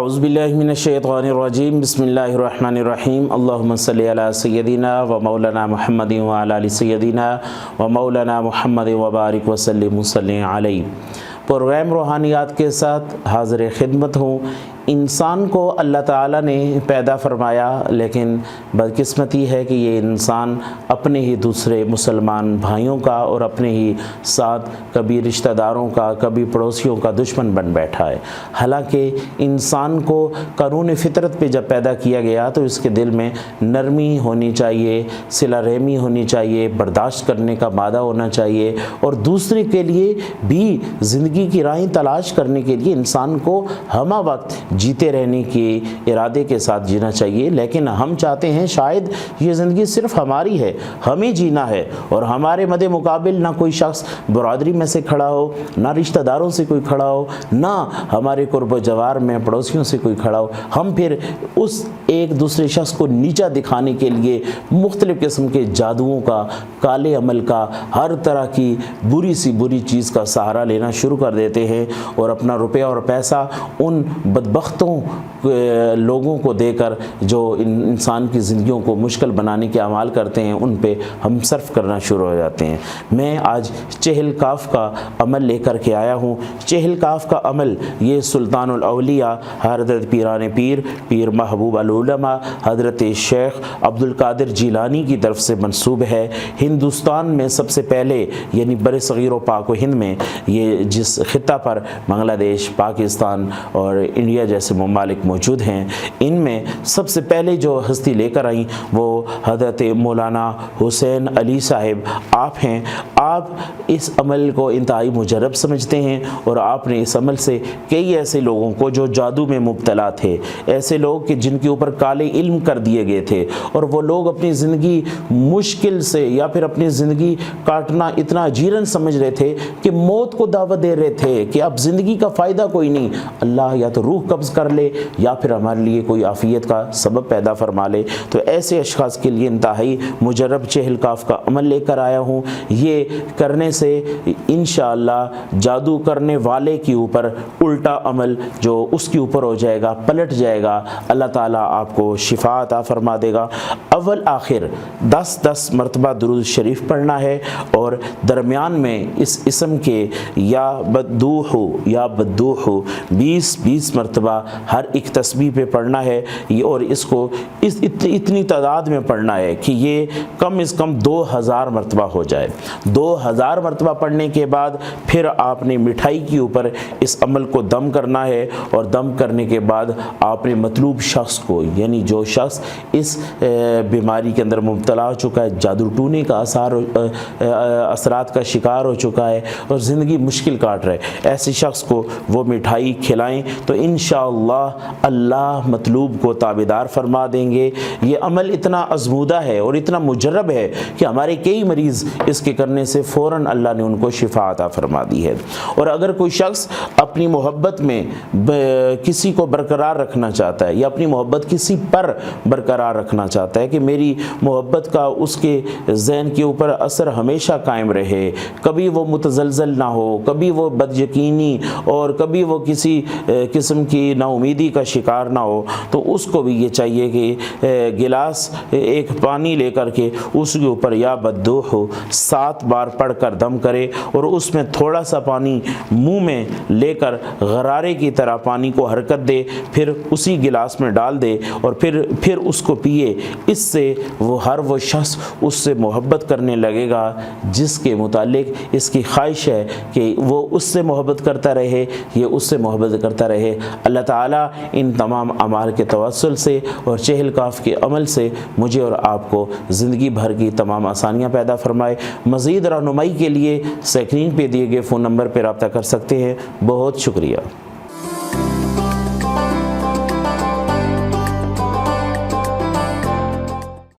اعوذ باللہ من الشیطان الرجیم بسم اللہ الرحمن الرحیم اللہم صلی علی سیدنا و مولانا محمد و علی آل سیدنا و مولانا محمد و بارک وسلم وصلی علیہ۔ پروگرام روحانیات کے ساتھ حاضر خدمت ہوں۔ انسان کو اللہ تعالیٰ نے پیدا فرمایا، لیکن بدقسمتی ہے کہ یہ انسان اپنے ہی دوسرے مسلمان بھائیوں کا اور اپنے ہی ساتھ کبھی رشتہ داروں کا کبھی پڑوسیوں کا دشمن بن بیٹھا ہے۔ حالانکہ انسان کو قانون فطرت پہ جب پیدا کیا گیا تو اس کے دل میں نرمی ہونی چاہیے، صلہ رحمی ہونی چاہیے، برداشت کرنے کا مادہ ہونا چاہیے، اور دوسرے کے لیے بھی زندگی کی راہیں تلاش کرنے کے لیے انسان کو ہمہ وقت جیتے رہنے کے ارادے کے ساتھ جینا چاہیے۔ لیکن ہم چاہتے ہیں شاید یہ زندگی صرف ہماری ہے، ہمیں جینا ہے، اور ہمارے مد مقابل نہ کوئی شخص برادری میں سے کھڑا ہو، نہ رشتہ داروں سے کوئی کھڑا ہو، نہ ہمارے قرب و جوار میں پڑوسیوں سے کوئی کھڑا ہو۔ ہم پھر اس ایک دوسرے شخص کو نیچا دکھانے کے لیے مختلف قسم کے جادوؤں کا، کالے عمل کا، ہر طرح کی بری سی بری چیز کا سہارا لینا شروع کر دیتے ہیں، اور اپنا روپیہ اور پیسہ ان بدبختوں لوگوں کو دے کر جو انسان کی زندگیوں کو مشکل بنانے کے اعمال کرتے ہیں ان پہ ہم صرف کرنا شروع ہو جاتے ہیں۔ میں آج چہل کاف کا عمل لے کر کے آیا ہوں۔ چہل کاف کا عمل یہ سلطان الاولیاء حضرت پیران پیر محبوب العلماء حضرت شیخ عبد القادر جیلانی کی طرف سے منسوب ہے۔ ہندوستان میں سب سے پہلے یعنی بر صغیر و پاک و ہند میں یہ جس خطہ پر بنگلہ دیش، پاکستان اور انڈیا جیسے ممالک موجود ہیں، ان میں سب سے پہلے جو ہستی لے کر آئیں وہ حضرت مولانا حسین علی صاحب آپ ہیں۔ آپ اس عمل کو انتہائی مجرب سمجھتے ہیں، اور آپ نے اس عمل سے کئی ایسے لوگوں کو جو جادو میں مبتلا تھے، ایسے لوگ کہ جن کے اوپر کالے علم کر دیے گئے تھے، اور وہ لوگ اپنی زندگی مشکل سے یا پھر اپنی زندگی کاٹنا اتنا اجیرن سمجھ رہے تھے کہ موت کو دعوت دے رہے تھے کہ اب زندگی کا فائدہ کوئی نہیں، اللہ یا تو روح قبض کر لے یا پھر ہمارے لیے کوئی عافیت کا سبب پیدا فرما لے۔ تو ایسے اشخاص کے لیے انتہائی مجرب چہل کاف کا عمل لے کر آیا ہوں۔ یہ کرنے سے انشاءاللہ جادو کرنے والے کے اوپر الٹا عمل جو اس کے اوپر ہو جائے گا، پلٹ جائے گا، اللہ تعالیٰ آپ کو شفا عطا فرما دے گا۔ اول آخر 10 مرتبہ درود شریف پڑھنا ہے، اور درمیان میں اس اسم کے یا بدوح 20 مرتبہ ہر ایک تسبیح پہ پڑھنا ہے، اور اس کو اتنی تعداد میں پڑھنا ہے کہ یہ کم از کم 2000 مرتبہ ہو جائے۔ 2000 مرتبہ پڑھنے کے بعد پھر آپ نے مٹھائی کے اوپر اس عمل کو دم کرنا ہے، اور دم کرنے کے بعد آپ نے مطلوب شخص کو، یعنی جو شخص اس بیماری کے اندر مبتلا ہو چکا ہے، جادو ٹونے کا اثرات کا شکار ہو چکا ہے اور زندگی مشکل کاٹ رہا ہے، ایسے شخص کو وہ مٹھائی کھلائیں تو انشاءاللہ اللہ مطلوب کو تابعدار فرما دیں گے۔ یہ عمل اتنا ازمودہ ہے اور اتنا مجرب ہے کہ ہمارے کئی مریض اس کے کرنے سے فوراً اللہ نے ان کو شفا عطا فرما دی ہے۔ اور اگر کوئی شخص اپنی محبت میں کسی کو برقرار رکھنا چاہتا ہے، یا اپنی محبت کسی پر برقرار رکھنا چاہتا ہے کہ میری محبت کا اس کے ذہن کے اوپر اثر ہمیشہ قائم رہے، کبھی وہ متزلزل نہ ہو، کبھی وہ بد یقینی اور کبھی وہ کسی قسم کی نا امیدی کا شکار نہ ہو، تو اس کو بھی یہ چاہیے کہ گلاس ایک پانی لے کر کے اس کے اوپر یا بدوح 7 بار پڑھ کر دم کرے، اور اس میں تھوڑا سا پانی منہ میں لے کر غرارے کی طرح پانی کو حرکت دے، پھر اسی گلاس میں ڈال دے، اور پھر اس کو پیے۔ اس سے وہ شخص اس سے محبت کرنے لگے گا جس کے متعلق اس کی خواہش ہے کہ وہ اس سے محبت کرتا رہے، یہ اس سے محبت کرتا رہے۔ اللہ تعالیٰ ان تمام اعمال کے توسل سے اور چہل کاف کے عمل سے مجھے اور آپ کو زندگی بھر کی تمام آسانیاں پیدا فرمائے۔ مزید رہنمائی کے لیے اسکرین پہ دیے گئے فون نمبر پہ رابطہ کر سکتے ہیں۔ بہت شکریہ۔